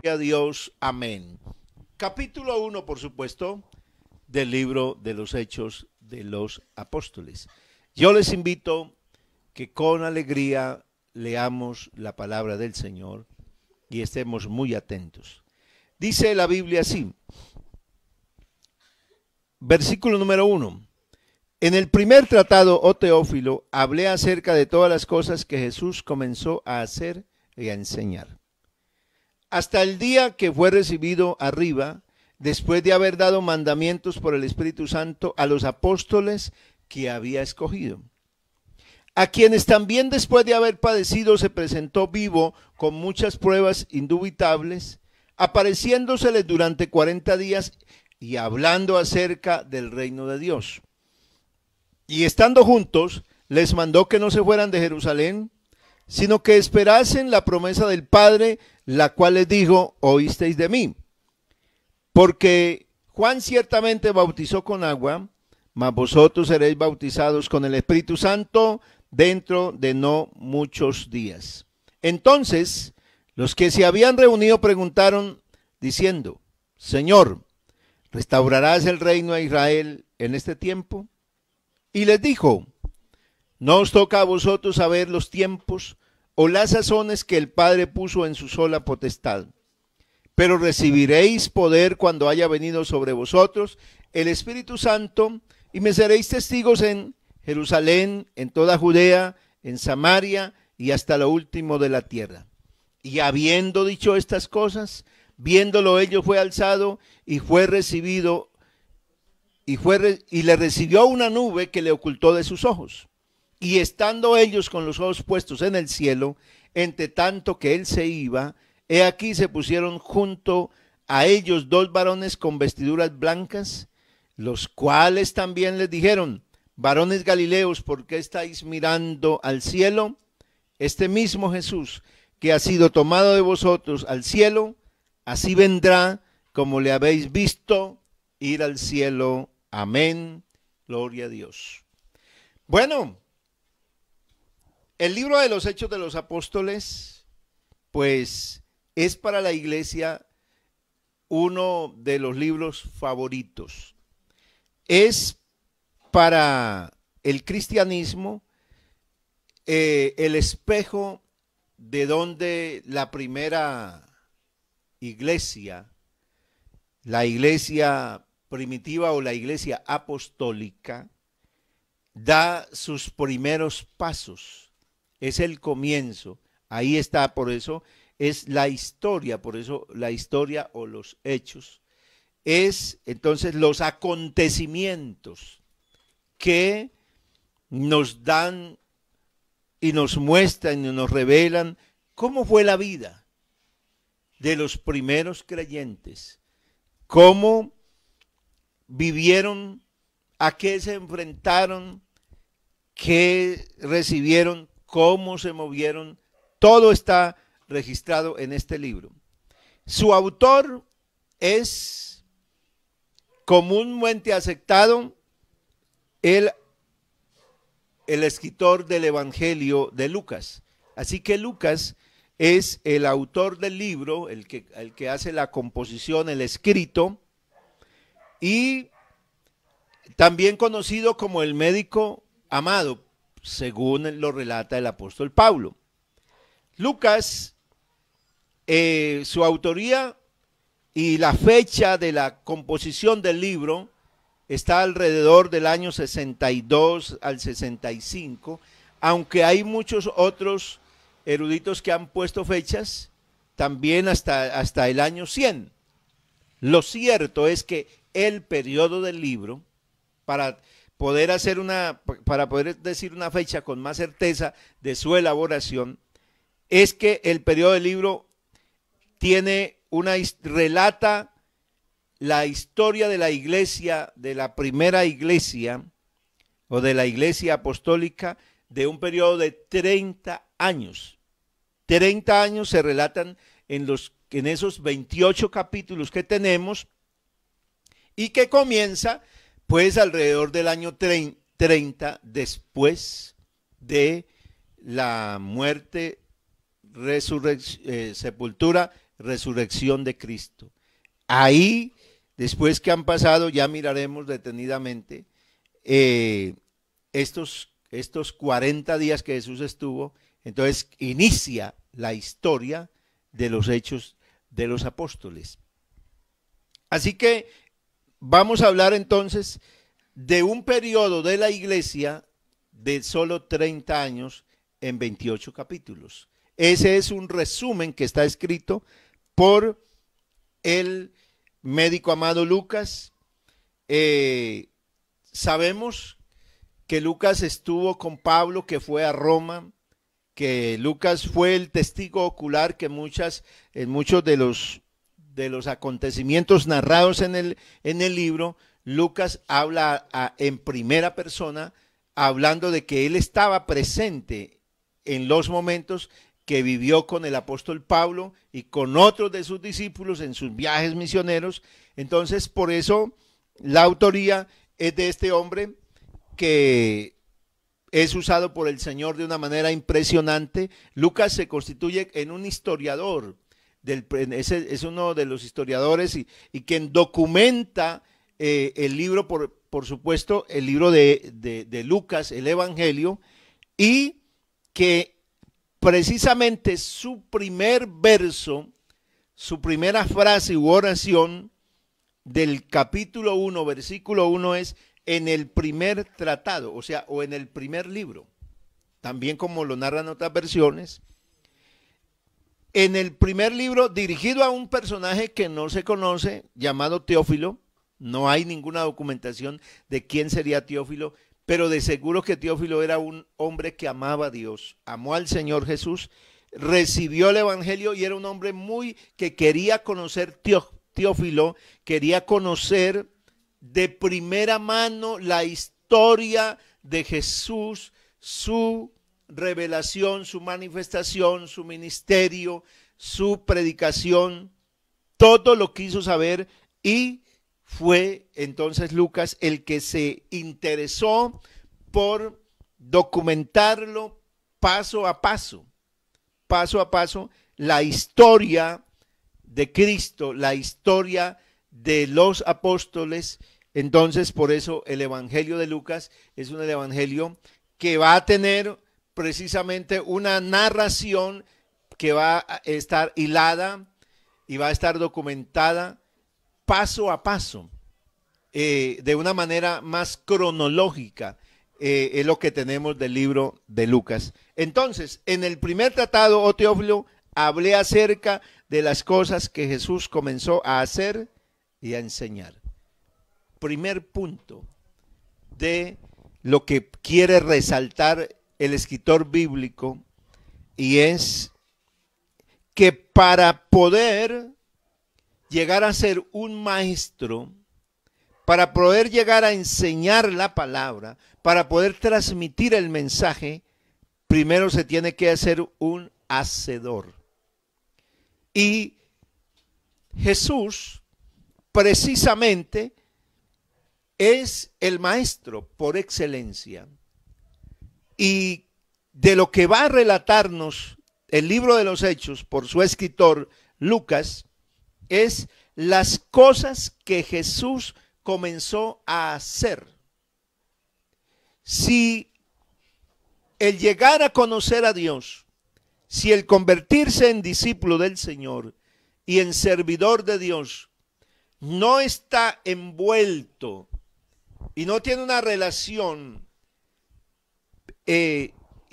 a Dios, amén. Capítulo 1, por supuesto, del libro de los Hechos de los Apóstoles. Yo les invito que con alegría leamos la palabra del Señor y estemos muy atentos. Dice la Biblia así, versículo número 1. En el primer tratado, oh Teófilo, hablé acerca de todas las cosas que Jesús comenzó a hacer y a enseñar, hasta el día que fue recibido arriba, después de haber dado mandamientos por el Espíritu Santo a los apóstoles que había escogido, a quienes también después de haber padecido se presentó vivo con muchas pruebas indubitables, apareciéndoseles durante 40 días y hablando acerca del reino de Dios. Y estando juntos, les mandó que no se fueran de Jerusalén, sino que esperasen la promesa del Padre, la cual les dijo, oísteis de mí. Porque Juan ciertamente bautizó con agua, mas vosotros seréis bautizados con el Espíritu Santo dentro de no muchos días. Entonces, los que se habían reunido preguntaron, diciendo, Señor, ¿restaurarás el reino a Israel en este tiempo? Y les dijo, no os toca a vosotros saber los tiempos o las sazones que el Padre puso en su sola potestad, pero recibiréis poder cuando haya venido sobre vosotros el Espíritu Santo, y me seréis testigos en Jerusalén, en toda Judea, en Samaria y hasta lo último de la tierra. Y habiendo dicho estas cosas, viéndolo ellos fue alzado y fue recibido, y le recibió una nube que le ocultó de sus ojos. Y estando ellos con los ojos puestos en el cielo, entre tanto que él se iba, he aquí se pusieron junto a ellos dos varones con vestiduras blancas, los cuales también les dijeron, varones galileos, ¿por qué estáis mirando al cielo? Este mismo Jesús, que ha sido tomado de vosotros al cielo, así vendrá como le habéis visto ir al cielo. Amén. Gloria a Dios. Bueno, el libro de los Hechos de los Apóstoles, pues es para la iglesia uno de los libros favoritos. Es para el cristianismo el espejo de donde la primera iglesia, la iglesia primitiva o la iglesia apostólica, da sus primeros pasos. Es el comienzo. Ahí está, por eso es la historia, por eso la historia o los hechos. Es entonces los acontecimientos que nos dan y nos muestran y nos revelan cómo fue la vida de los primeros creyentes, cómo vivieron, a qué se enfrentaron, qué recibieron, cómo se movieron. Todo está registrado en este libro. Su autor es comúnmente aceptado el escritor del Evangelio de Lucas. Así que Lucas es el autor del libro, el que hace la composición, el escrito, y también conocido como el médico amado, según lo relata el apóstol Pablo. Lucas, su autoría y la fecha de la composición del libro está alrededor del año 62 al 65, aunque hay muchos otros eruditos que han puesto fechas también hasta el año 100. Lo cierto es que el periodo del libro, para poder decir una fecha con más certeza de su elaboración, es que el periodo del libro relata la historia de la iglesia, de la primera iglesia o de la iglesia apostólica, de un periodo de 30 años. 30 años se relatan en esos 28 capítulos que tenemos, y que comienza pues alrededor del año 30 después de la muerte, sepultura resurrección de Cristo. Ahí, después que han pasado, ya miraremos detenidamente estos 40 días que Jesús estuvo. Entonces inicia la historia de los hechos de los apóstoles. Así que vamos a hablar entonces de un periodo de la iglesia de solo 30 años en 28 capítulos. Ese es un resumen que está escrito por el médico amado Lucas. Sabemos que Lucas estuvo con Pablo, que fue a Roma, que Lucas fue el testigo ocular que en muchos de los acontecimientos narrados en el libro, Lucas habla en primera persona, hablando de que él estaba presente en los momentos que vivió con el apóstol Pablo y con otros de sus discípulos en sus viajes misioneros. Entonces, por eso la autoría es de este hombre, que es usado por el Señor de una manera impresionante. Lucas se constituye en un historiador, es uno de los historiadores y quien documenta el libro, por supuesto, el libro de Lucas, el Evangelio, y que precisamente su primer verso, su primera frase u oración del capítulo 1, versículo 1 es: en el primer tratado, o en el primer libro, también como lo narran otras versiones, en el primer libro, dirigido a un personaje que no se conoce, llamado Teófilo. No hay ninguna documentación de quién sería Teófilo, pero de seguro que Teófilo era un hombre que amaba a Dios, amó al Señor Jesús, recibió el Evangelio y era un hombre que quería conocer. Teófilo quería conocer de primera mano la historia de Jesús, su revelación, su manifestación, su ministerio, su predicación, todo lo quiso saber, y fue entonces Lucas el que se interesó por documentarlo paso a paso, la historia de Cristo, la historia de los apóstoles. Entonces, por eso el Evangelio de Lucas es un evangelio que va a tener precisamente una narración que va a estar hilada y va a estar documentada paso a paso, de una manera más cronológica. Es lo que tenemos del libro de Lucas. Entonces, en el primer tratado, oh Teófilo, hablé acerca de las cosas que Jesús comenzó a hacer y a enseñar. Primer punto de lo que quiere resaltar el escritor bíblico, y es que para poder llegar a ser un maestro, para poder llegar a enseñar la palabra, para poder transmitir el mensaje, primero se tiene que hacer un hacedor. Y Jesús precisamente es el maestro por excelencia. Y de lo que va a relatarnos el libro de los Hechos por su escritor Lucas, es las cosas que Jesús comenzó a hacer. Si el llegar a conocer a Dios, si el convertirse en discípulo del Señor y en servidor de Dios no está envuelto y no tiene una relación y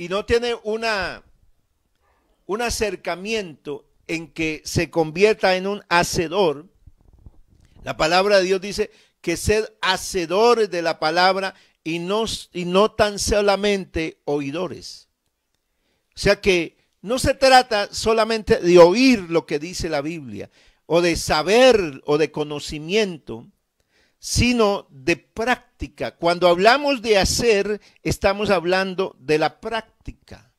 no tiene un acercamiento en que se convierta en un hacedor, la palabra de Dios dice que sed hacedores de la palabra y no tan solamente oidores. O sea que no se trata solamente de oír lo que dice la Biblia, o de saber o de conocimiento, sino de práctica. Cuando hablamos de hacer, estamos hablando de la práctica.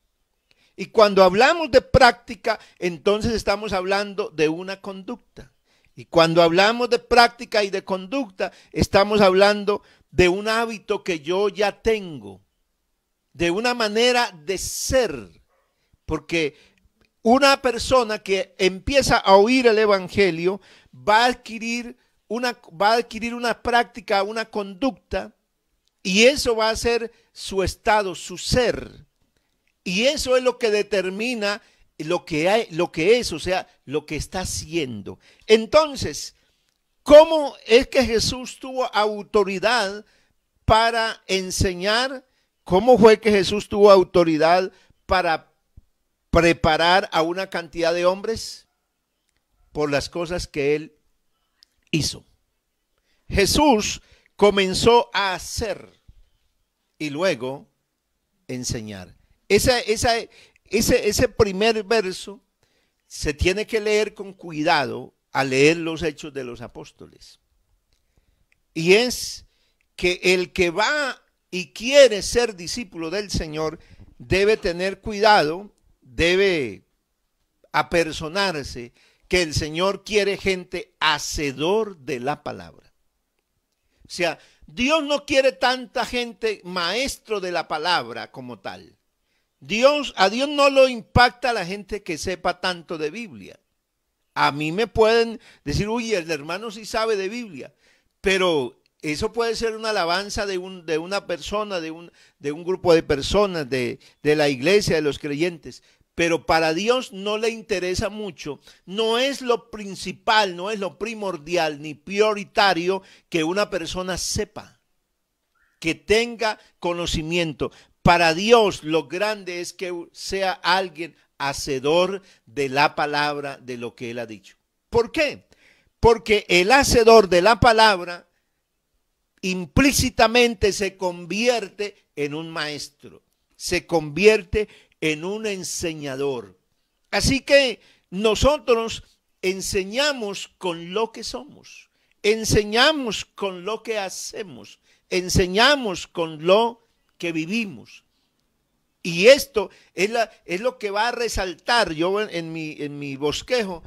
Y cuando hablamos de práctica, entonces estamos hablando de una conducta. Y cuando hablamos de práctica y de conducta, estamos hablando de un hábito que yo ya tengo, de una manera de ser. Porque una persona que empieza a oír el evangelio va a adquirir una práctica, una conducta, y eso va a ser su estado, su ser. Y eso es lo que determina lo que es, o sea, lo que está haciendo. Entonces, ¿cómo es que Jesús tuvo autoridad para enseñar? ¿Cómo fue que Jesús tuvo autoridad para preparar a una cantidad de hombres? Por las cosas que él hizo. Jesús comenzó a hacer y luego enseñar. Ese primer verso se tiene que leer con cuidado al leer los Hechos de los Apóstoles. Y es que el que va y quiere ser discípulo del Señor debe tener cuidado, debe apersonarse, que el Señor quiere gente hacedor de la palabra. O sea, Dios no quiere tanta gente maestro de la palabra como tal. A Dios no lo impacta la gente que sepa tanto de Biblia. A mí me pueden decir, uy, el hermano sí sabe de Biblia, pero eso puede ser una alabanza de una persona, de un grupo de personas, de la iglesia, de los creyentes. Pero para Dios no le interesa mucho, no es lo principal, no es lo primordial ni prioritario que una persona sepa, que tenga conocimiento. Para Dios lo grande es que sea alguien hacedor de la palabra, de lo que Él ha dicho. ¿Por qué? Porque el hacedor de la palabra implícitamente se convierte en un maestro, se convierte en un enseñador. Así que nosotros enseñamos con lo que somos, enseñamos con lo que hacemos, enseñamos con lo que vivimos. Y esto es lo que va a resaltar. Yo en mi bosquejo,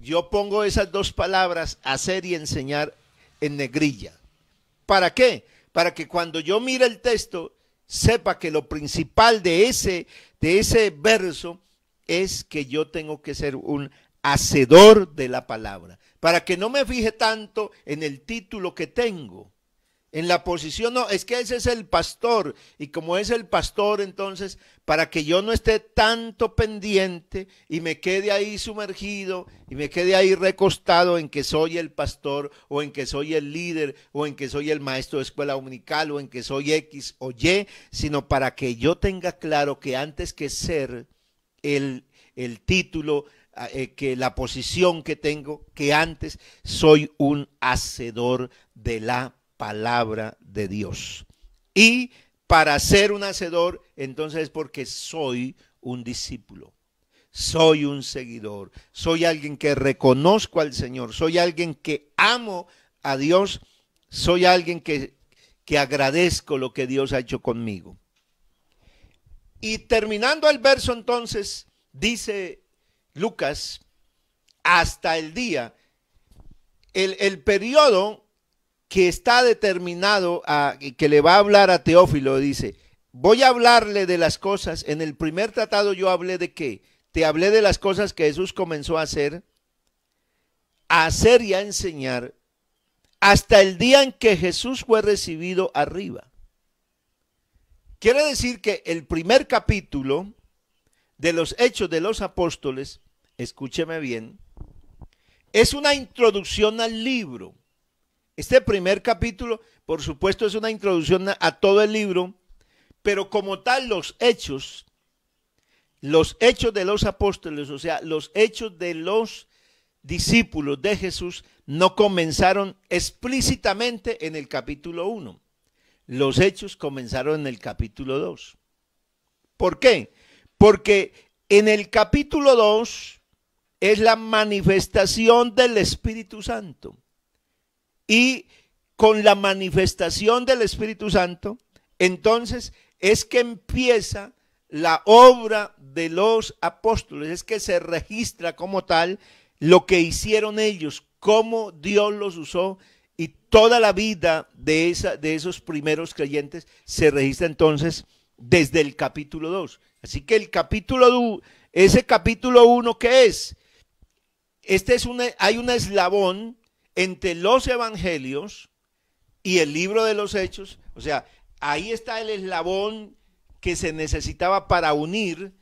yo pongo esas dos palabras, hacer y enseñar, en negrilla. ¿Para qué? Para que cuando yo mire el texto, sepa que lo principal de ese verso es que yo tengo que ser un hacedor de la palabra. Para que no me fije tanto en el título que tengo, en la posición. No, es que ese es el pastor, y como es el pastor, entonces, para que yo no esté tanto pendiente y me quede ahí sumergido y me quede ahí recostado en que soy el pastor, o en que soy el líder, o en que soy el maestro de escuela dominical, o en que soy X o Y, sino para que yo tenga claro que antes que ser el título, que la posición que tengo, que antes soy un hacedor de la palabra de Dios. Y para ser un hacedor, entonces es porque soy un discípulo, soy un seguidor, soy alguien que reconozco al Señor, soy alguien que amo a Dios, soy alguien que agradezco lo que Dios ha hecho conmigo. Y terminando el verso, entonces dice Lucas, hasta el día, el periodo que está determinado, que le va a hablar a Teófilo, dice, voy a hablarle de las cosas. En el primer tratado yo hablé de qué, te hablé de las cosas que Jesús comenzó a hacer y a enseñar hasta el día en que Jesús fue recibido arriba. Quiere decir que el primer capítulo de los Hechos de los Apóstoles, escúcheme bien, es una introducción al libro. Este primer capítulo, por supuesto, es una introducción a todo el libro, pero como tal los hechos de los apóstoles, o sea, los hechos de los discípulos de Jesús, no comenzaron explícitamente en el capítulo 1. Los hechos comenzaron en el capítulo 2. ¿Por qué? Porque en el capítulo 2 es la manifestación del Espíritu Santo. Y con la manifestación del Espíritu Santo, entonces es que empieza la obra de los apóstoles, es que se registra como tal lo que hicieron ellos, cómo Dios los usó, y toda la vida de esos primeros creyentes se registra entonces desde el capítulo 2. Así que ese capítulo 1, ¿qué es? Hay un eslabón entre los evangelios y el libro de los Hechos. O sea, ahí está el eslabón que se necesitaba para unir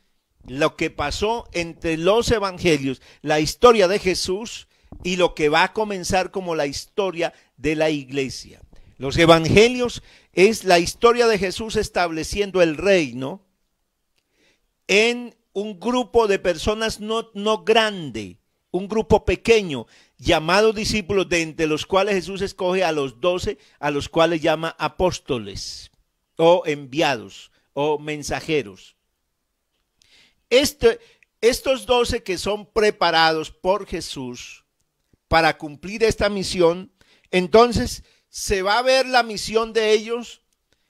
lo que pasó entre los evangelios, la historia de Jesús y lo que va a comenzar como la historia de la iglesia. Los evangelios es la historia de Jesús estableciendo el reino en un grupo de personas no grande, un grupo pequeño, llamados discípulos, de entre los cuales Jesús escoge a los 12, a los cuales llama apóstoles o enviados o mensajeros. Estos 12 que son preparados por Jesús para cumplir esta misión, entonces se va a ver la misión de ellos,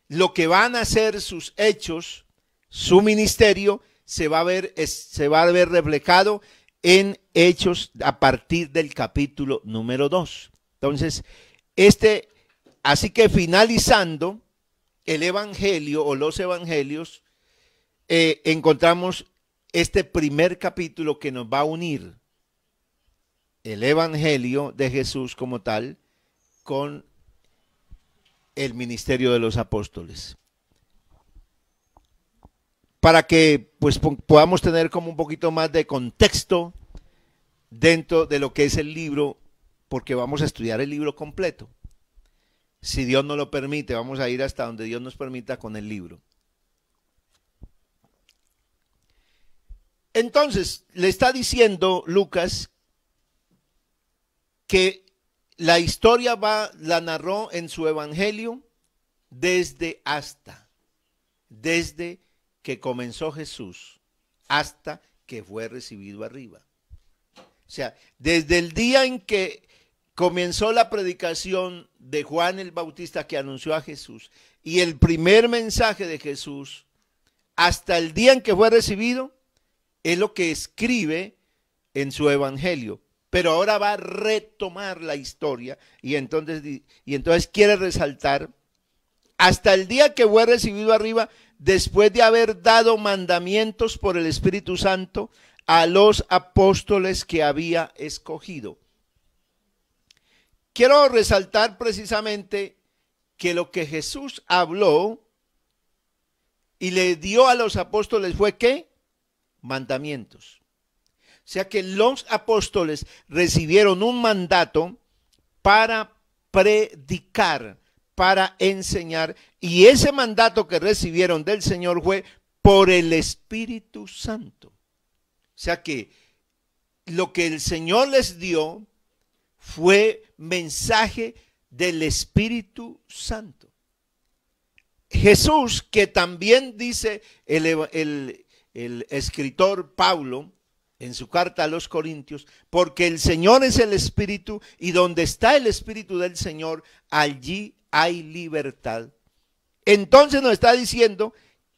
lo que van a hacer, sus hechos, su ministerio, se va a ver reflejado en Hechos a partir del capítulo número 2. Entonces, así que finalizando el evangelio o los evangelios, encontramos este primer capítulo que nos va a unir el evangelio de Jesús como tal con el ministerio de los apóstoles, para que pues podamos tener como un poquito más de contexto dentro de lo que es el libro, porque vamos a estudiar el libro completo. Si Dios nos lo permite, vamos a ir hasta donde Dios nos permita con el libro. Entonces, le está diciendo Lucas que la historia la narró en su evangelio desde que comenzó Jesús hasta que fue recibido arriba. O sea, desde el día en que comenzó la predicación de Juan el Bautista que anunció a Jesús y el primer mensaje de Jesús hasta el día en que fue recibido, es lo que escribe en su evangelio. Pero ahora va a retomar la historia y entonces quiere resaltar hasta el día que fue recibido arriba, después de haber dado mandamientos por el Espíritu Santo a los apóstoles que había escogido. Quiero resaltar precisamente que lo que Jesús habló y le dio a los apóstoles fue ¿qué? Mandamientos. O sea que los apóstoles recibieron un mandato para predicar, para enseñar, y ese mandato que recibieron del Señor fue por el Espíritu Santo. O sea que lo que el Señor les dio fue mensaje del Espíritu Santo. Jesús, que también dice el escritor Pablo en su carta a los Corintios, porque el Señor es el Espíritu y donde está el Espíritu del Señor, allí hay libertad. Entonces nos está diciendo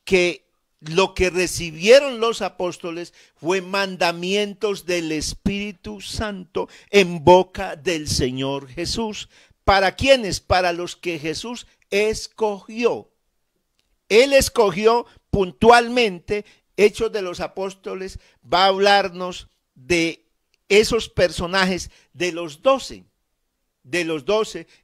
que lo que recibieron los apóstoles fue mandamientos del Espíritu Santo en boca del Señor Jesús. ¿Para quiénes? Para los que Jesús escogió. Él escogió puntualmente. Hechos de los Apóstoles va a hablarnos de esos personajes de los 12,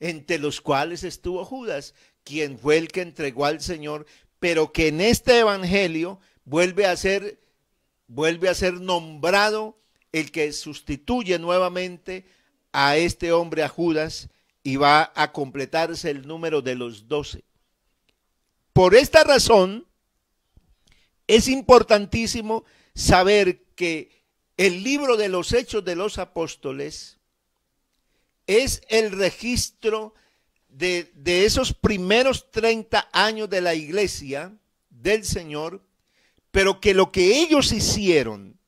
entre los cuales estuvo Judas, quien fue el que entregó al Señor, pero que en este evangelio vuelve a ser nombrado el que sustituye nuevamente a este hombre, a Judas, y va a completarse el número de los 12. Por esta razón, es importantísimo saber que el libro de los Hechos de los Apóstoles es el registro de esos primeros 30 años de la iglesia del Señor, pero que lo que ellos hicieron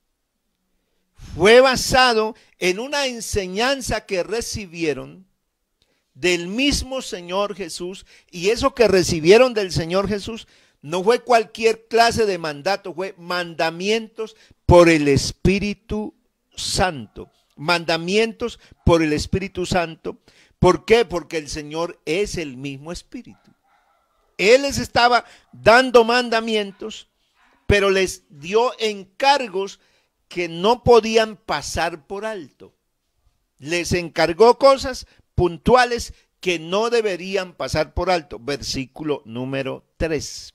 fue basado en una enseñanza que recibieron del mismo Señor Jesús, y eso que recibieron del Señor Jesús no fue cualquier clase de mandato, fue mandamientos por el Espíritu Santo. Mandamientos por el Espíritu Santo. ¿Por qué? Porque el Señor es el mismo Espíritu. Él les estaba dando mandamientos pero les dio encargos que no podían pasar por alto. Les encargó cosas puntuales que no deberían pasar por alto. Versículo número 3.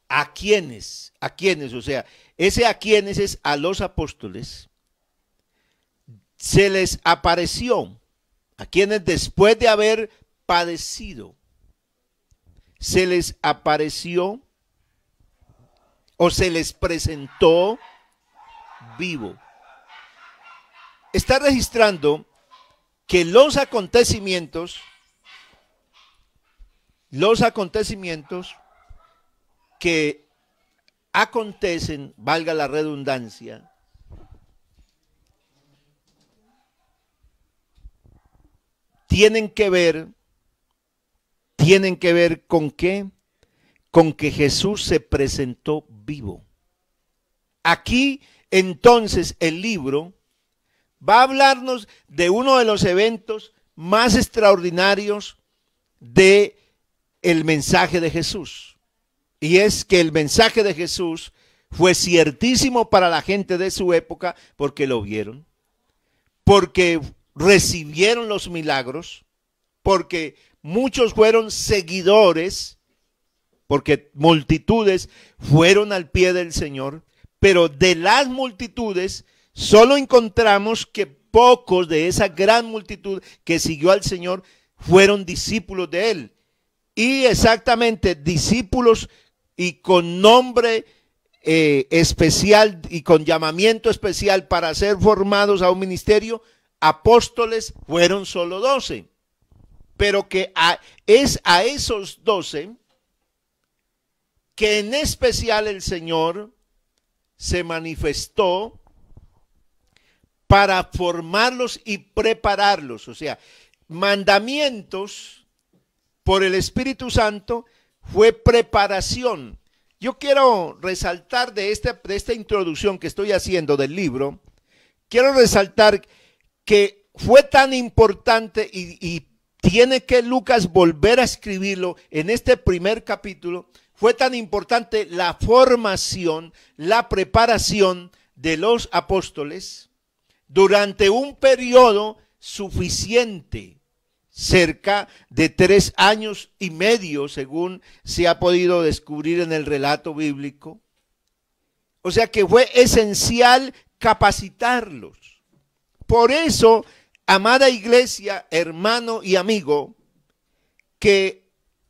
¿A quiénes? ¿A quiénes? O sea, ese a quiénes es a los apóstoles. Se les apareció. A quienes después de haber padecido, se les apareció o se les presentó vivo. Está registrando que los acontecimientos que acontecen, valga la redundancia, tienen que ver con qué, con que Jesús se presentó vivo. Aquí entonces el libro va a hablarnos de uno de los eventos más extraordinarios de el mensaje de Jesús. Y es que el mensaje de Jesús fue ciertísimo para la gente de su época porque lo vieron, porque recibieron los milagros, porque muchos fueron seguidores, porque multitudes fueron al pie del Señor, pero de las multitudes solo encontramos que pocos de esa gran multitud que siguió al Señor fueron discípulos de Él. Y exactamente discípulos y con nombre especial y con llamamiento especial para ser formados a un ministerio, apóstoles fueron solo 12. Pero que es a esos 12 que en especial el Señor se manifestó para formarlos y prepararlos. O sea, mandamientos por el Espíritu Santo fue preparación. Yo quiero resaltar de esta introducción que estoy haciendo del libro, quiero resaltar que fue tan importante y tiene que Lucas volver a escribirlo en este primer capítulo. Fue tan importante la formación, la preparación de los apóstoles durante un periodo suficiente, cerca de 3 años y medio, según se ha podido descubrir en el relato bíblico. O sea que fue esencial capacitarlos. Por eso, amada iglesia, hermano y amigo, que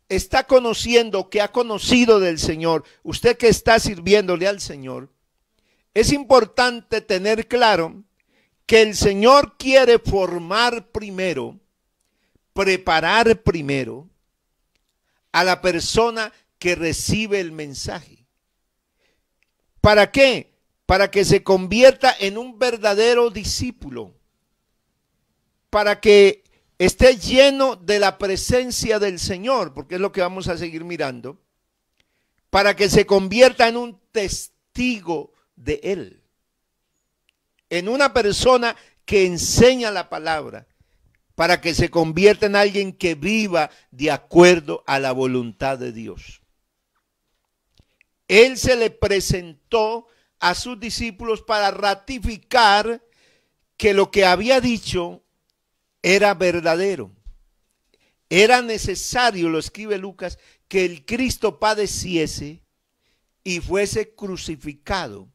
está conociendo, que ha conocido del Señor, usted que está sirviéndole al Señor, es importante tener claro que el Señor quiere formar primero, preparar primero a la persona que recibe el mensaje. ¿Para qué? Para que se convierta en un verdadero discípulo, para que esté lleno de la presencia del Señor, porque es lo que vamos a seguir mirando, para que se convierta en un testigo de Él, en una persona que enseña la palabra, para que se convierta en alguien que viva de acuerdo a la voluntad de Dios. Él se le presentó a sus discípulos para ratificar que lo que había dicho era verdadero. Era necesario, lo escribe Lucas, que el Cristo padeciese y fuese crucificado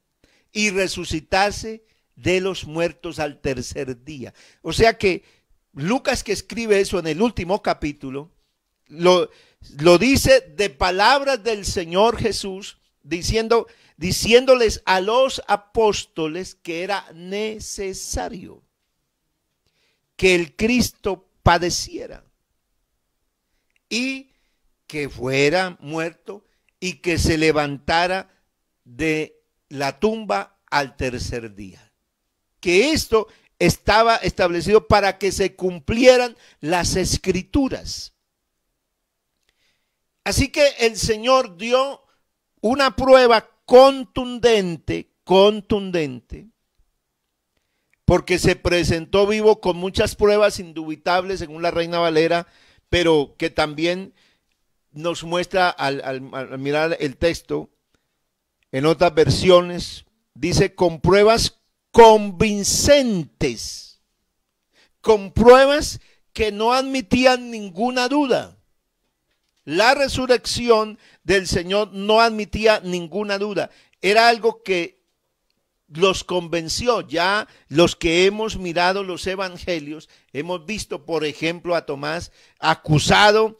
y resucitase de los muertos al tercer día. O sea que Lucas, que escribe eso en el último capítulo, lo dice de palabras del Señor Jesús, diciéndoles a los apóstoles que era necesario que el Cristo padeciera y que fuera muerto y que se levantara de la tumba al tercer día. Que esto estaba establecido para que se cumplieran las escrituras. Así que el Señor dio una prueba contundente, porque se presentó vivo con muchas pruebas indubitables según la Reina Valera, pero que también nos muestra al mirar el texto, en otras versiones, dice con pruebas convincentes, con pruebas que no admitían ninguna duda. La resurrección del Señor no admitía ninguna duda. Era algo que los convenció. Ya los que hemos mirado los evangelios, hemos visto, por ejemplo, a Tomás acusado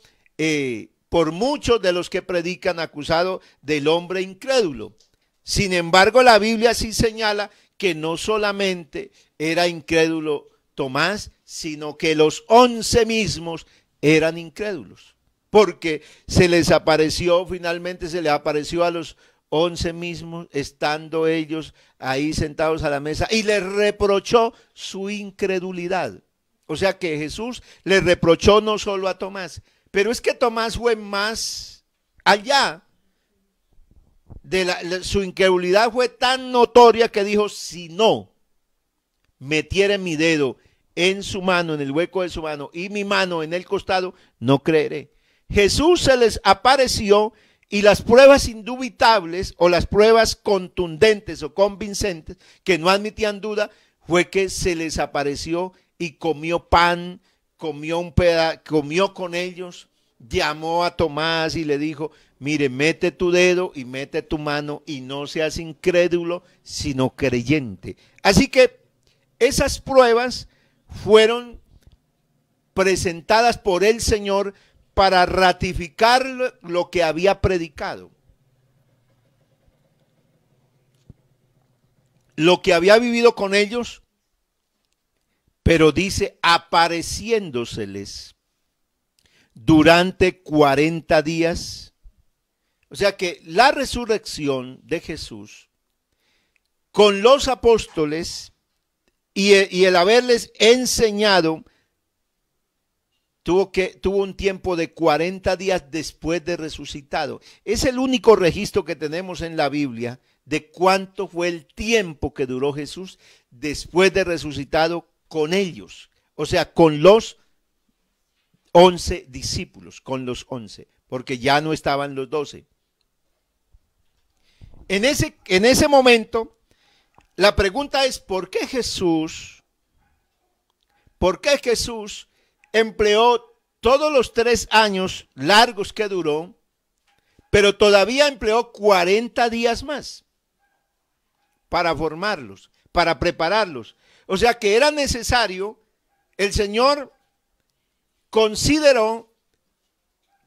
por muchos de los que predican, acusado del hombre incrédulo. Sin embargo, la Biblia sí señala que no solamente era incrédulo Tomás, sino que los 11 mismos eran incrédulos. Porque se les apareció, finalmente se les apareció a los 11 mismos, estando ellos ahí sentados a la mesa, y les reprochó su incredulidad. O sea que Jesús les reprochó no solo a Tomás, pero es que Tomás fue más allá. Su incredulidad fue tan notoria que dijo, si no metiere mi dedo en su mano, en el hueco de su mano, y mi mano en el costado, no creeré. Jesús se les apareció y las pruebas indubitables o las pruebas contundentes o convincentes que no admitían duda fue que se les apareció y comió pan, comió con ellos, llamó a Tomás y le dijo, mire, mete tu dedo y mete tu mano y no seas incrédulo, sino creyente. Así que esas pruebas fueron presentadas por el Señor para ratificar lo que había predicado, lo que había vivido con ellos, pero dice apareciéndoseles durante 40 días. O sea que la resurrección de Jesús con los apóstoles y el haberles enseñado tuvo un tiempo de 40 días después de resucitado. Es el único registro que tenemos en la Biblia de cuánto fue el tiempo que duró Jesús después de resucitado con ellos. O sea, con los 11 discípulos, con los 11, porque ya no estaban los 12. En ese momento, la pregunta es, ¿por qué Jesús empleó todos los 3 años largos que duró, pero todavía empleó 40 días más para formarlos, para prepararlos? O sea que era necesario, el Señor consideró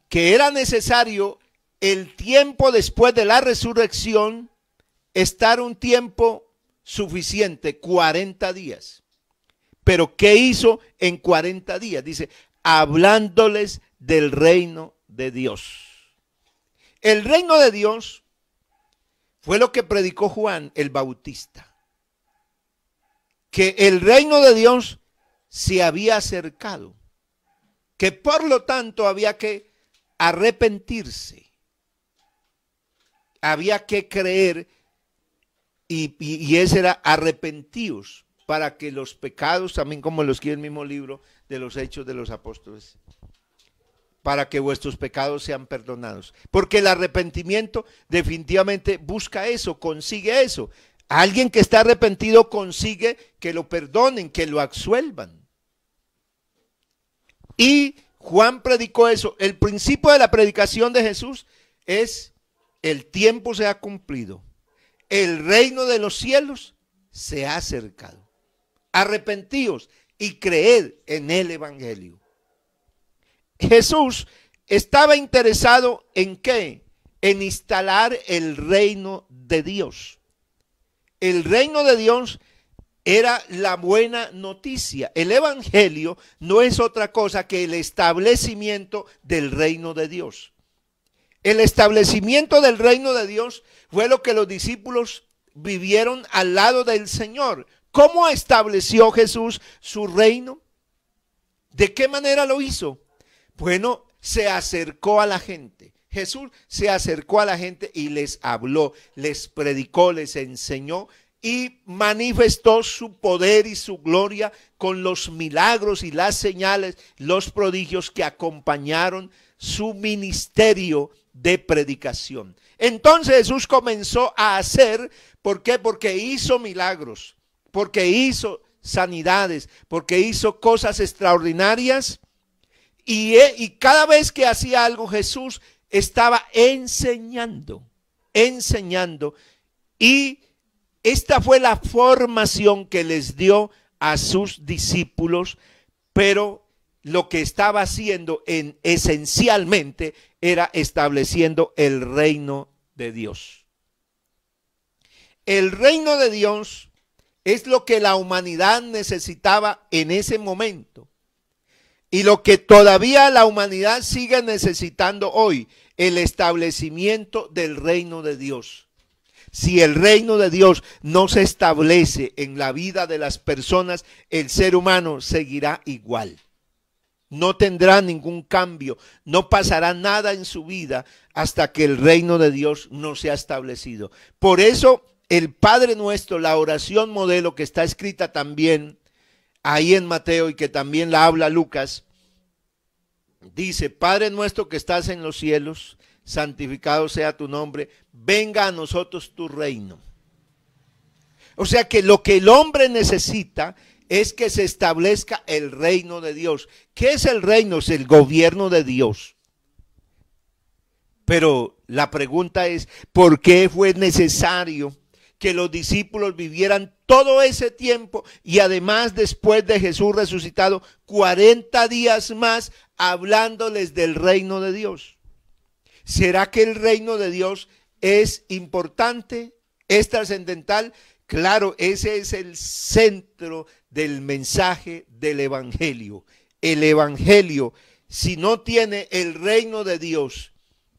que era necesario el tiempo después de la resurrección, estar un tiempo suficiente, 40 días. Pero ¿qué hizo en 40 días? Dice, hablándoles del reino de Dios. El reino de Dios fue lo que predicó Juan el Bautista. Que el reino de Dios se había acercado. Que por lo tanto había que arrepentirse. Había que creer y ese era arrepentíos para que los pecados, también como los quiere el mismo libro de los Hechos de los Apóstoles, para que vuestros pecados sean perdonados. Porque el arrepentimiento definitivamente busca eso, consigue eso. Alguien que está arrepentido consigue que lo perdonen, que lo absuelvan. Y Juan predicó eso. El principio de la predicación de Jesús es: el tiempo se ha cumplido, el reino de los cielos se ha acercado. Arrepentíos y creed en el evangelio. Jesús estaba interesado en ¿qué? En instalar el reino de Dios. El reino de Dios era la buena noticia. El evangelio no es otra cosa que el establecimiento del reino de Dios. El establecimiento del reino de Dios fue lo que los discípulos vivieron al lado del Señor. ¿Cómo estableció Jesús su reino? ¿De qué manera lo hizo? Bueno, se acercó a la gente. Jesús se acercó a la gente y les habló, les predicó, les enseñó y manifestó su poder y su gloria con los milagros y las señales, los prodigios que acompañaron su ministerio de predicación. Entonces Jesús comenzó a hacer, ¿por qué? Porque hizo milagros, porque hizo sanidades, porque hizo cosas extraordinarias y cada vez que hacía algo Jesús estaba enseñando y esta fue la formación que les dio a sus discípulos, pero lo que estaba haciendo esencialmente era estableciendo el reino de Dios. El reino de Dios es lo que la humanidad necesitaba en ese momento y lo que todavía la humanidad sigue necesitando hoy, el establecimiento del reino de Dios. Si el reino de Dios no se establece en la vida de las personas, el ser humano seguirá igual. No tendrá ningún cambio, no pasará nada en su vida hasta que el reino de Dios no sea establecido. Por eso el Padre Nuestro, la oración modelo que está escrita también ahí en Mateo y que también la habla Lucas, dice: Padre nuestro que estás en los cielos, santificado sea tu nombre, venga a nosotros tu reino. O sea que lo que el hombre necesita es que se establezca el reino de Dios. ¿Qué es el reino? Es el gobierno de Dios. Pero la pregunta es, ¿por qué fue necesario que los discípulos vivieran todo ese tiempo y además después de Jesús resucitado 40 días más hablándoles del reino de Dios? ¿Será que el reino de Dios es importante, es trascendental? Claro, ese es el centro del mensaje del evangelio. El evangelio, si no tiene el reino de Dios,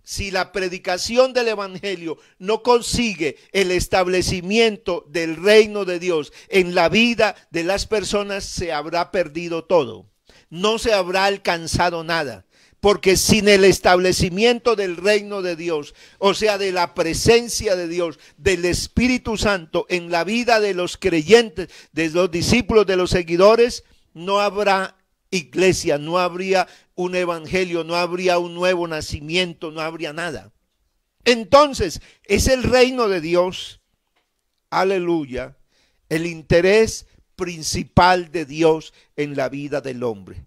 si la predicación del evangelio no consigue el establecimiento del reino de Dios en la vida de las personas, se habrá perdido todo. No se habrá alcanzado nada. Porque sin el establecimiento del reino de Dios, o sea, de la presencia de Dios, del Espíritu Santo en la vida de los creyentes, de los discípulos, de los seguidores, no habrá iglesia, no habría un evangelio, no habría un nuevo nacimiento, no habría nada. Entonces, es el reino de Dios, aleluya, el interés principal de Dios en la vida del hombre.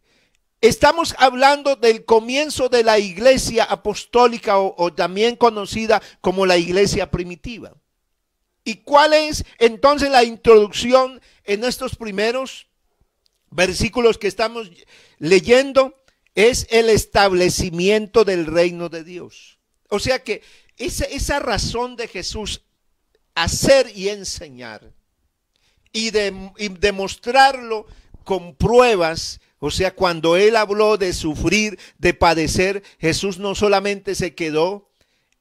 Estamos hablando del comienzo de la iglesia apostólica o también conocida como la iglesia primitiva. ¿Y cuál es entonces la introducción en estos primeros versículos que estamos leyendo? Es el establecimiento del reino de Dios. O sea que esa razón de Jesús hacer y enseñar y demostrarlo con pruebas. O sea, cuando él habló de sufrir, de padecer, Jesús no solamente se quedó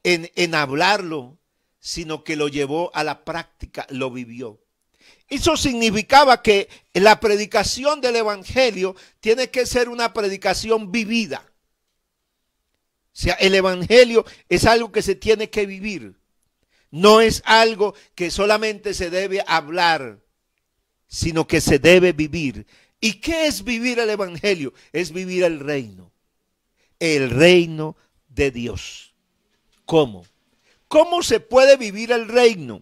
en hablarlo, sino que lo llevó a la práctica, lo vivió. Eso significaba que la predicación del evangelio tiene que ser una predicación vivida. O sea, el evangelio es algo que se tiene que vivir. No es algo que solamente se debe hablar, sino que se debe vivir. ¿Y qué es vivir el evangelio? Es vivir el reino de Dios. ¿Cómo? ¿Cómo se puede vivir el reino?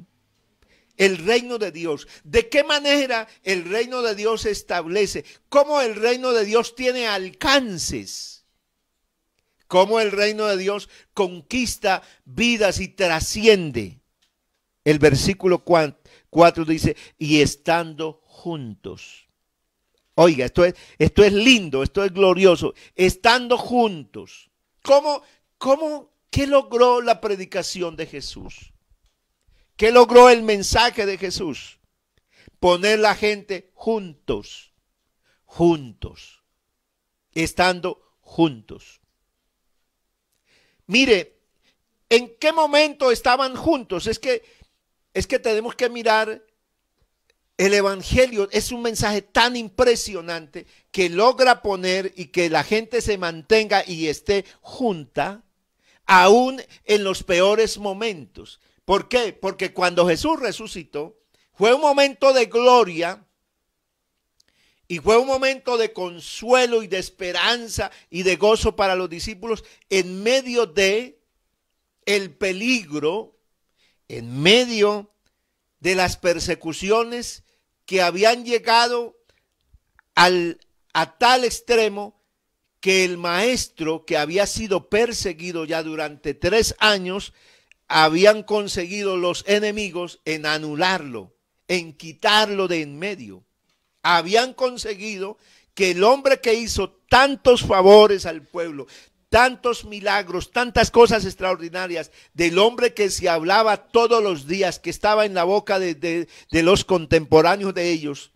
El reino de Dios. ¿De qué manera el reino de Dios se establece? ¿Cómo el reino de Dios tiene alcances? ¿Cómo el reino de Dios conquista vidas y trasciende? El versículo 4 dice, y estando juntos. Oiga, esto es lindo, esto es glorioso. Estando juntos. ¿Qué logró la predicación de Jesús? ¿Qué logró el mensaje de Jesús? Poner la gente juntos. Juntos. Estando juntos. Mire, ¿en qué momento estaban juntos? Es que tenemos que mirar. El evangelio es un mensaje tan impresionante que logra poner y que la gente se mantenga y esté junta aún en los peores momentos. ¿Por qué? Porque cuando Jesús resucitó Fue un momento de gloria y fue un momento de consuelo y de esperanza y de gozo para los discípulos en medio de el peligro, en medio de las persecuciones que habían llegado a tal extremo que el maestro, que había sido perseguido ya durante 3 años, habían conseguido los enemigos en anularlo, en quitarlo de en medio. Habían conseguido que el hombre que hizo tantos favores al pueblo, tantos milagros, tantas cosas extraordinarias, del hombre que se hablaba todos los días, que estaba en la boca de los contemporáneos de ellos,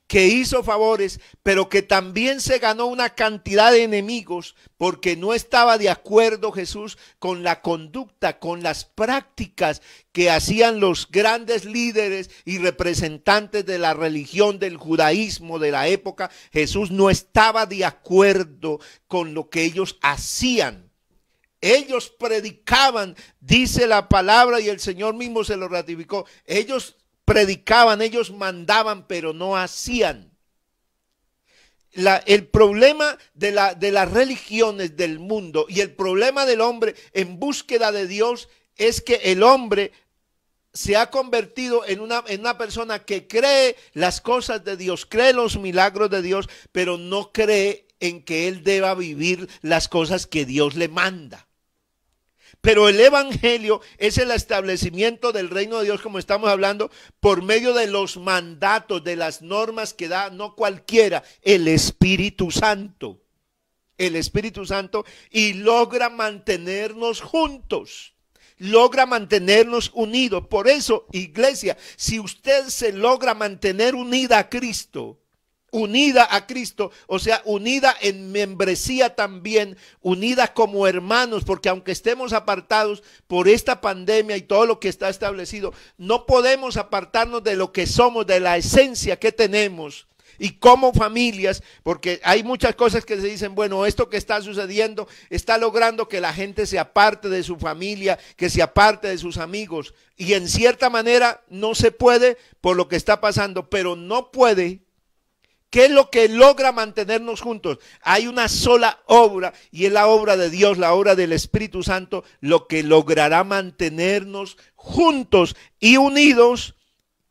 que hizo favores, pero que también se ganó una cantidad de enemigos porque no estaba de acuerdo Jesús con la conducta, con las prácticas que hacían los grandes líderes y representantes de la religión del judaísmo de la época. Jesús no estaba de acuerdo con lo que ellos hacían. Ellos predicaban, dice la palabra, y el Señor mismo se lo ratificó. Ellos predicaban, ellos mandaban, pero no hacían. El problema de las religiones del mundo y el problema del hombre en búsqueda de Dios es que el hombre se ha convertido en una persona que cree las cosas de Dios, cree los milagros de Dios, pero no cree en que él deba vivir las cosas que Dios le manda. Pero el evangelio es el establecimiento del reino de Dios, como estamos hablando, por medio de los mandatos, de las normas que da no cualquiera, el Espíritu Santo. El Espíritu Santo, y logra mantenernos juntos, logra mantenernos unidos. Por eso, iglesia, si usted se logra mantener unida a Cristo, o sea, unida en membresía también, unida como hermanos, porque aunque estemos apartados por esta pandemia y todo lo que está establecido, no podemos apartarnos de lo que somos, de la esencia que tenemos. Y como familias, porque hay muchas cosas que se dicen, bueno, esto que está sucediendo está logrando que la gente se aparte de su familia, que se aparte de sus amigos. Y en cierta manera no se puede por lo que está pasando, pero no puede. ¿Qué es lo que logra mantenernos juntos? Hay una sola obra, y es la obra de Dios, la obra del Espíritu Santo, lo que logrará mantenernos juntos y unidos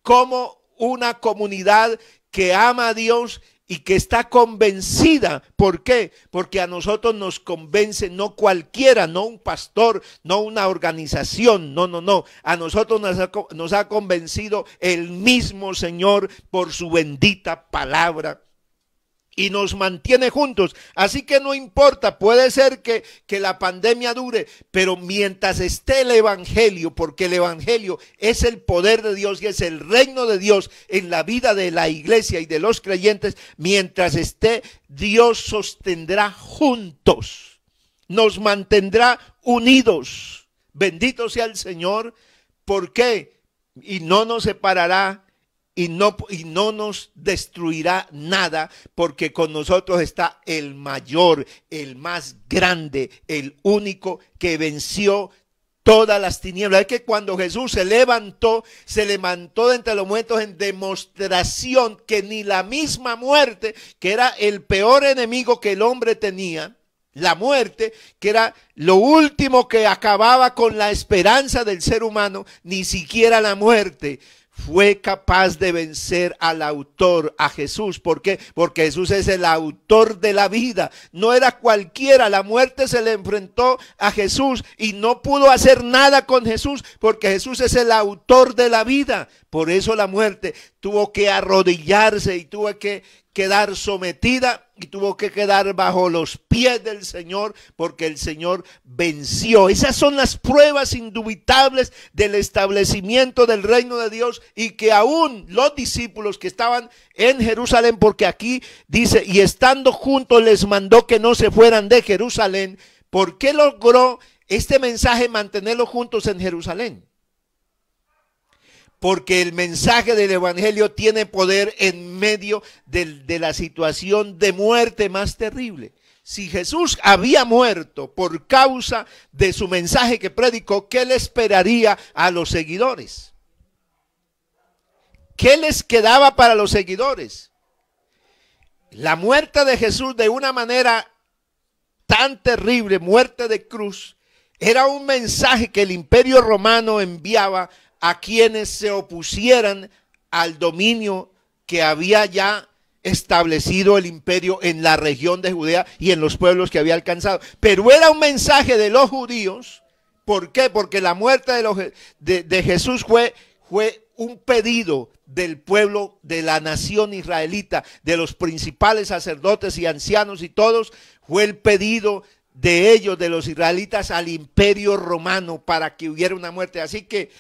como una comunidad que ama a Dios y que está convencida. ¿Por qué? Porque a nosotros nos convence no cualquiera, no un pastor, no una organización, no. A nosotros nos ha convencido el mismo Señor por su bendita palabra. Y nos mantiene juntos. Así que no importa, puede ser que la pandemia dure, pero mientras esté el evangelio, porque el evangelio es el poder de Dios y es el reino de Dios en la vida de la iglesia y de los creyentes, mientras esté, Dios sostendrá juntos, nos mantendrá unidos. Bendito sea el Señor. ¿Por qué? Y no nos separará. Y no nos destruirá nada, porque con nosotros está el mayor, el más grande, el único que venció todas las tinieblas. Es que cuando Jesús se levantó de entre los muertos en demostración que ni la misma muerte, que era el peor enemigo que el hombre tenía, la muerte, que era lo último que acababa con la esperanza del ser humano, ni siquiera la muerte fue capaz de vencer al autor, a Jesús. ¿Por qué? Porque Jesús es el autor de la vida. No era cualquiera. La muerte se le enfrentó a Jesús y no pudo hacer nada con Jesús, porque Jesús es el autor de la vida. Por eso la muerte tuvo que arrodillarse y tuvo que quedar sometida y tuvo que quedar bajo los pies del Señor, porque el Señor venció. Esas son las pruebas indubitables del establecimiento del reino de Dios, y que aún los discípulos que estaban en Jerusalén, porque aquí dice, y estando juntos les mandó que no se fueran de Jerusalén. ¿Por qué logró este mensaje mantenerlos juntos en Jerusalén? Porque el mensaje del evangelio tiene poder en medio de la situación de muerte más terrible. Si Jesús había muerto por causa de su mensaje que predicó, ¿qué le esperaría a los seguidores? ¿qué les quedaba para los seguidores? La muerte de Jesús, de una manera tan terrible, muerte de cruz, era un mensaje que el Imperio Romano enviaba a quienes se opusieran al dominio que había ya establecido el imperio en la región de Judea y en los pueblos que había alcanzado. Pero era un mensaje de los judíos. ¿Por qué? Porque la muerte de Jesús fue un pedido del pueblo, de la nación israelita, de los principales sacerdotes y ancianos y todos. Fue el pedido de ellos, de los israelitas, al Imperio Romano para que hubiera una muerte. Así que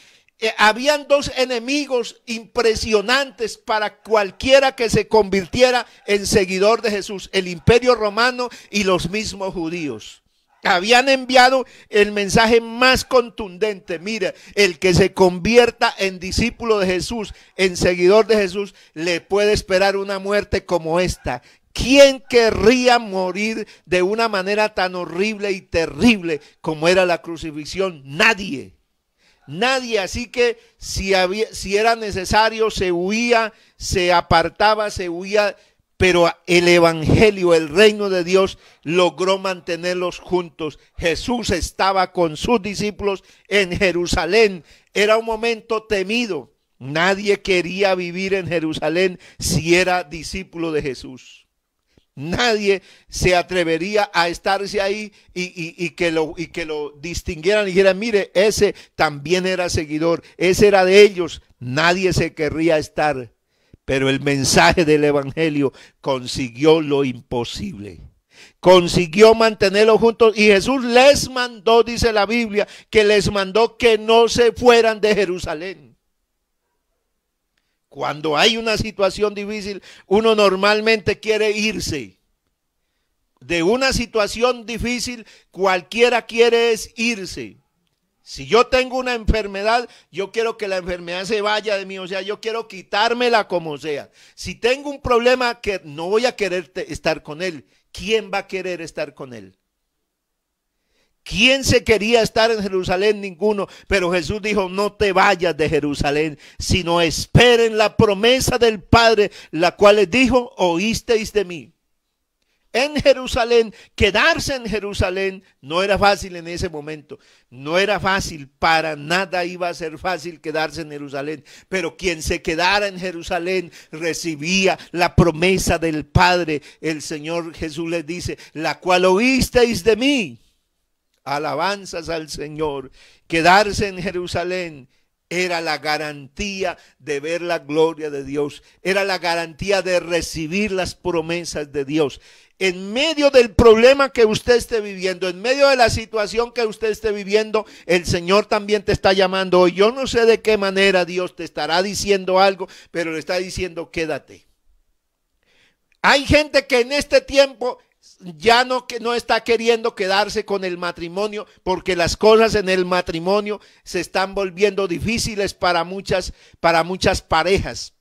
habían dos enemigos impresionantes para cualquiera que se convirtiera en seguidor de Jesús: el Imperio Romano y los mismos judíos. Habían enviado el mensaje más contundente: mira, el que se convierta en discípulo de Jesús, en seguidor de Jesús, le puede esperar una muerte como esta. ¿Quién querría morir de una manera tan horrible y terrible como era la crucifixión? Nadie. Nadie. Así que si era necesario, se huía, se apartaba, se huía. Pero el evangelio, el reino de Dios, logró mantenerlos juntos. Jesús estaba con sus discípulos en Jerusalén. Era un momento temido. Nadie quería vivir en Jerusalén si era discípulo de Jesús. Nadie se atrevería a estarse ahí y que lo distinguieran y dijeran: mire, ese también era seguidor, ese era de ellos. Nadie se querría estar. Pero el mensaje del evangelio consiguió lo imposible. Consiguió mantenerlos juntos, y Jesús les mandó, dice la Biblia, que les mandó que no se fueran de Jerusalén. Cuando hay una situación difícil, uno normalmente quiere irse. De una situación difícil, cualquiera quiere es irse. Si yo tengo una enfermedad, yo quiero que la enfermedad se vaya de mí, o sea, yo quiero quitármela como sea. Si tengo un problema, que no voy a querer estar con él, ¿quién va a querer estar con él? ¿Quién se quería estar en Jerusalén? Ninguno. Pero Jesús dijo: no te vayas de Jerusalén, sino esperen la promesa del Padre, la cual les dijo: oísteis de mí. En Jerusalén, quedarse en Jerusalén no era fácil en ese momento. No era fácil, para nada iba a ser fácil quedarse en Jerusalén. Pero quien se quedara en Jerusalén recibía la promesa del Padre. El Señor Jesús les dice: la cual oísteis de mí. Alabanzas al Señor. Quedarse en Jerusalén era la garantía de ver la gloria de Dios. Era la garantía de recibir las promesas de Dios. En medio del problema que usted esté viviendo, en medio de la situación que usted esté viviendo, el Señor también te está llamando hoy. Yo no sé de qué manera Dios te estará diciendo algo, pero le está diciendo: quédate. Hay gente que en este tiempo ya no está queriendo quedarse con el matrimonio, porque las cosas en el matrimonio se están volviendo difíciles para muchas parejas.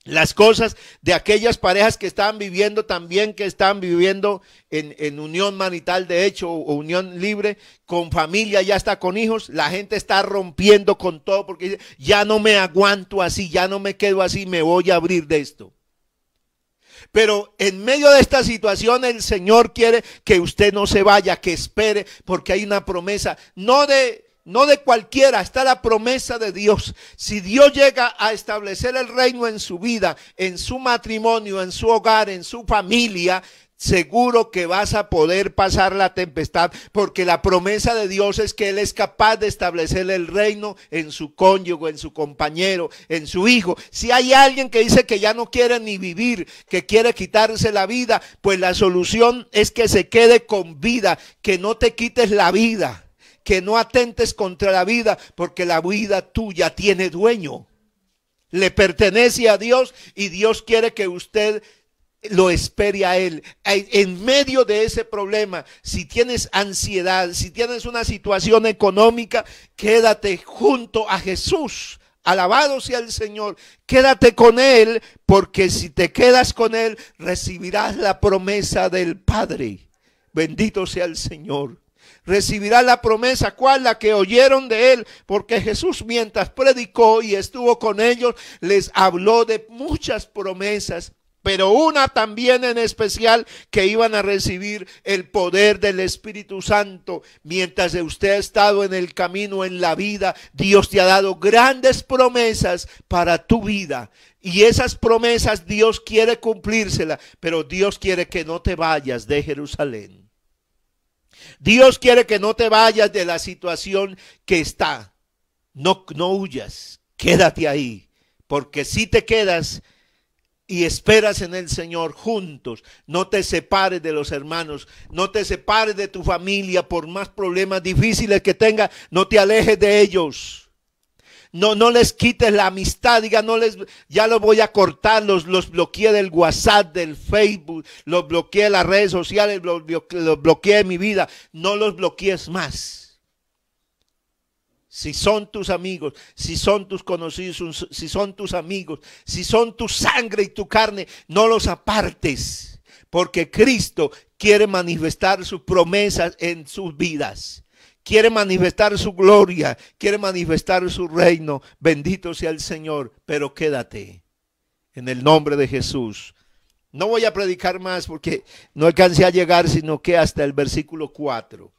Las cosas de aquellas parejas que están viviendo también, que están viviendo en unión marital de hecho, o unión libre, con familia, ya está con hijos. La gente está rompiendo con todo porque dice: ya no me aguanto así, ya no me quedo así, me voy a abrir de esto. Pero en medio de esta situación, el Señor quiere que usted no se vaya, que espere, porque hay una promesa, no de cualquiera, está la promesa de Dios. Si Dios llega a establecer el reino en su vida, en su matrimonio, en su hogar, en su familia, seguro que vas a poder pasar la tempestad, porque la promesa de Dios es que Él es capaz de establecer el reino en su cónyuge, en su compañero, en su hijo. Si hay alguien que dice que ya no quiere ni vivir, que quiere quitarse la vida, pues la solución es que se quede con vida, que no te quites la vida, que no atentes contra la vida, porque la vida tuya tiene dueño. Le pertenece a Dios, y Dios quiere que usted lo espere a Él. En medio de ese problema, si tienes ansiedad, si tienes una situación económica, quédate junto a Jesús. Alabado sea el Señor. Quédate con Él, porque si te quedas con Él, recibirás la promesa del Padre. Bendito sea el Señor. Recibirá la promesa, ¿cuál? La que oyeron de él, porque Jesús mientras predicó y estuvo con ellos, les habló de muchas promesas, pero una también en especial, que iban a recibir el poder del Espíritu Santo. Mientras usted ha estado en el camino, en la vida, Dios te ha dado grandes promesas para tu vida. Y esas promesas Dios quiere cumplírselas, pero Dios quiere que no te vayas de Jerusalén. Dios quiere que no te vayas de la situación que está. No huyas, quédate ahí, porque si te quedas y esperas en el Señor juntos, no te separes de los hermanos, no te separes de tu familia, por más problemas difíciles que tengas, no te alejes de ellos. No les quites la amistad, diga, ya los voy a cortar, los bloqueé del WhatsApp, del Facebook, los bloqueé de las redes sociales, los bloqueé de mi vida. No los bloquees más. Si son tus amigos, si son tus conocidos, si son tus amigos, si son tu sangre y tu carne, no los apartes, porque Cristo quiere manifestar sus promesas en sus vidas. Quiere manifestar su gloria, quiere manifestar su reino. Bendito sea el Señor, pero quédate en el nombre de Jesús. No voy a predicar más porque no alcancé a llegar, sino que hasta el versículo 4.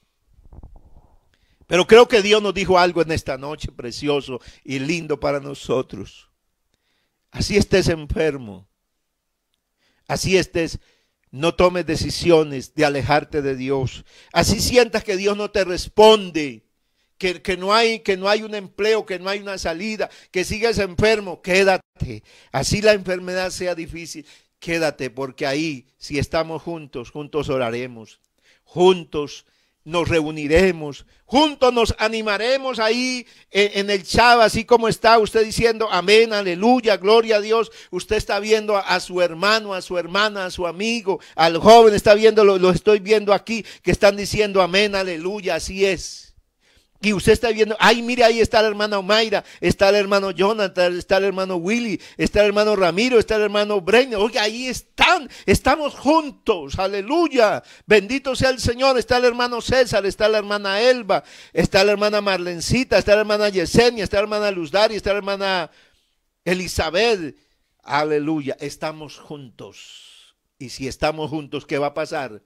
Pero creo que Dios nos dijo algo en esta noche precioso y lindo para nosotros. Así estés enfermo, así estés, no tomes decisiones de alejarte de Dios. Así sientas que Dios no te responde, que no hay un empleo, que no hay una salida, que sigues enfermo, quédate. Así la enfermedad sea difícil, quédate, porque ahí, si estamos juntos, juntos oraremos, juntos nos reuniremos, juntos nos animaremos ahí en el chat, así como está usted diciendo amén, aleluya, gloria a Dios. Usted está viendo a su hermano, a su hermana, a su amigo, al joven, está viendo, lo estoy viendo aquí, que están diciendo amén, aleluya, así es. Y usted está viendo, ay, mire, ahí está la hermana Omaira, está el hermano Jonathan, está el hermano Willy, está el hermano Ramiro, está el hermano Brenner. Oye, ahí estamos juntos, aleluya. Bendito sea el Señor. Está el hermano César, está la hermana Elba, está la hermana Marlencita, está la hermana Yesenia, está la hermana Luzdari, está la hermana Elizabeth. Aleluya, estamos juntos. Y si estamos juntos, ¿qué va a pasar?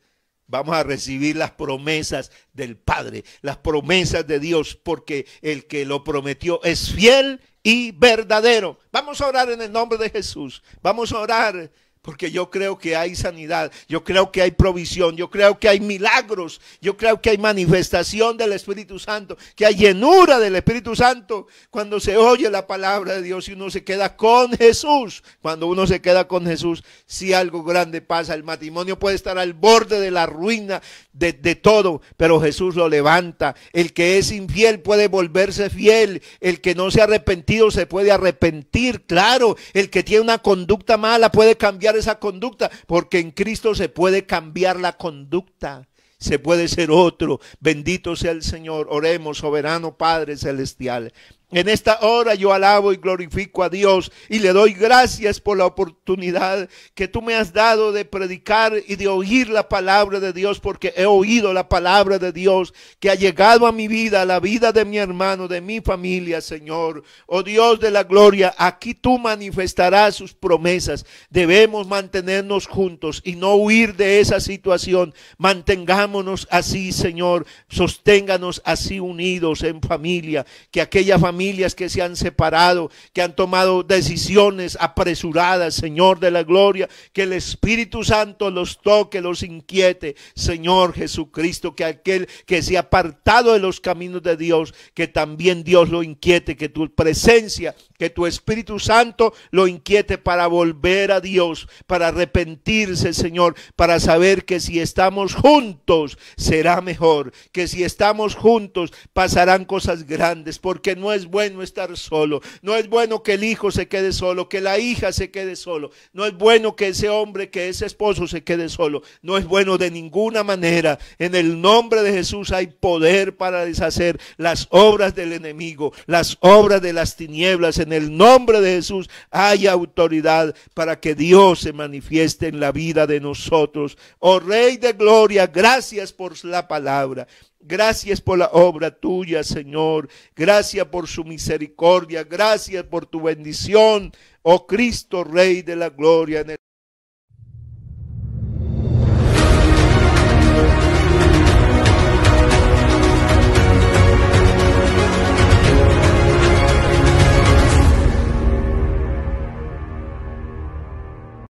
Vamos a recibir las promesas del Padre, las promesas de Dios, porque el que lo prometió es fiel y verdadero. Vamos a orar en el nombre de Jesús. Vamos a orar. Porque yo creo que hay sanidad, yo creo que hay provisión, yo creo que hay milagros, yo creo que hay manifestación del Espíritu Santo, que hay llenura del Espíritu Santo cuando se oye la palabra de Dios y uno se queda con Jesús. Cuando uno se queda con Jesús, si algo grande pasa, el matrimonio puede estar al borde de la ruina de todo, pero Jesús lo levanta. El que es infiel puede volverse fiel, el que no se ha arrepentido se puede arrepentir, claro, el que tiene una conducta mala puede cambiar esa conducta, porque en Cristo se puede cambiar la conducta, se puede ser otro. Bendito sea el Señor. Oremos, soberano Padre celestial. En esta hora yo alabo y glorifico a Dios y le doy gracias por la oportunidad que tú me has dado de predicar y de oír la palabra de Dios, porque he oído la palabra de Dios que ha llegado a mi vida, a la vida de mi hermano, de mi familia, Señor. Oh Dios de la gloria, aquí tú manifestarás sus promesas. Debemos mantenernos juntos y no huir de esa situación. Mantengámonos así, Señor. Sosténganos así unidos en familia, que aquella familias que se han separado, que han tomado decisiones apresuradas, Señor de la gloria, que el Espíritu Santo los toque, los inquiete, Señor Jesucristo, que aquel que se ha apartado de los caminos de Dios, que también Dios lo inquiete, que tu presencia, que tu Espíritu Santo lo inquiete para volver a Dios, para arrepentirse, Señor, para saber que si estamos juntos será mejor, que si estamos juntos pasarán cosas grandes, porque no es bueno estar solo, no es bueno que el hijo se quede solo, que la hija se quede solo, no es bueno que ese hombre, que ese esposo se quede solo, no es bueno de ninguna manera. En el nombre de Jesús hay poder para deshacer las obras del enemigo, las obras de las tinieblas. En el nombre de Jesús hay autoridad para que Dios se manifieste en la vida de nosotros. Oh Rey de gloria, gracias por la palabra. Gracias por la obra tuya, Señor. Gracias por su misericordia. Gracias por tu bendición, oh Cristo, Rey de la gloria.